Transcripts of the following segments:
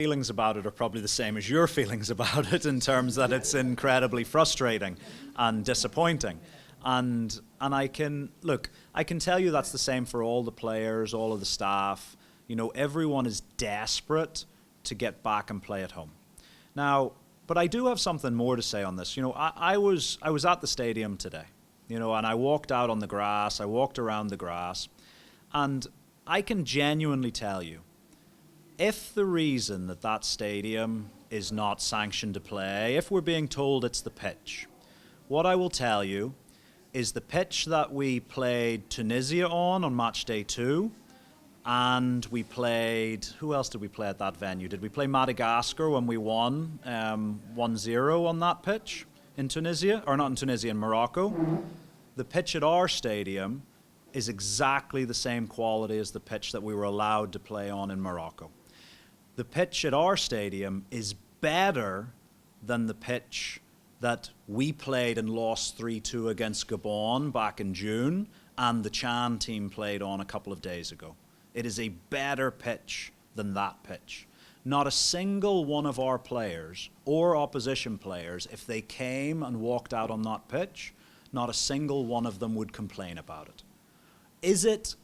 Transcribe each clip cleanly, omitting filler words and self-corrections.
Feelings about it are probably the same as your feelings about it, in terms that it's incredibly frustrating and disappointing. And I can tell you that's the same for all the players, all of the staff. You know, everyone is desperate to get back and play at home. Now, but I do have something more to say on this. You know, I was at the stadium today, you know, and I walked out on the grass, I walked around the grass, and I can genuinely tell you, if the reason that that stadium is not sanctioned to play, if we're being told it's the pitch, what I will tell you is the pitch that we played Tunisia on match day 2, and we played, who else did we play at that venue? Did we play Madagascar when we won 1-0 on that pitch in Tunisia? Or not in Tunisia, in Morocco? The pitch at our stadium is exactly the same quality as the pitch that we were allowed to play on in Morocco. The pitch at our stadium is better than the pitch that we played and lost 3-2 against Gabon back in June, and the Chan team played on a couple of days ago. It is a better pitch than that pitch. Not a single one of our players or opposition players, if they came and walked out on that pitch, not a single one of them would complain about it. Is it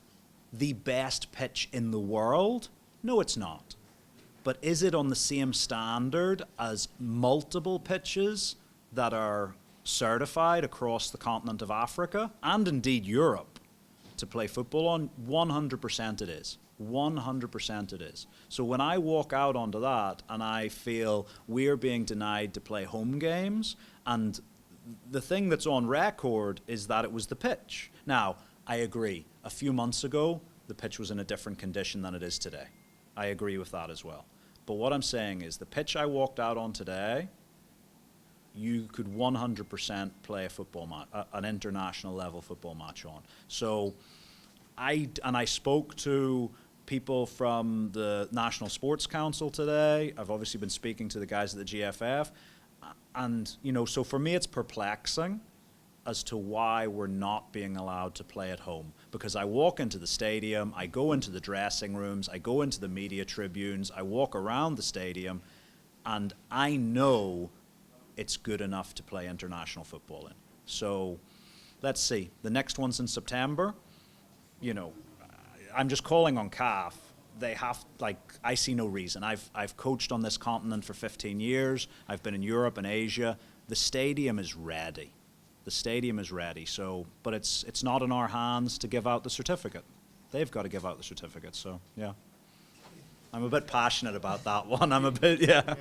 the best pitch in the world? No, it's not. But is it on the same standard as multiple pitches that are certified across the continent of Africa and indeed Europe to play football on? 100% it is. 100% it is. So when I walk out onto that and I feel we're being denied to play home games, and the thing that's on record is that it was the pitch. Now, I agree. A few months ago, the pitch was in a different condition than it is today. I agree with that as well. But what I'm saying is the pitch I walked out on today, you could 100% play a football match, an international level football match on. So I spoke to people from the National Sports Council today. I've obviously been speaking to the guys at the GFF. And, you know, so for me it's perplexing as to why we're not being allowed to play at home. Because I walk into the stadium, I go into the dressing rooms, I go into the media tribunes, I walk around the stadium, and I know it's good enough to play international football in. So let's see. The next one's in September. You know, I'm just calling on CAF. They have, like, I see no reason. I've coached on this continent for 15 years. I've been in Europe and Asia. The stadium is ready. The stadium is ready, so, but it's not in our hands to give out the certificate. They've got to give out the certificate, so, yeah. I'm a bit passionate about that one. I'm a bit, yeah.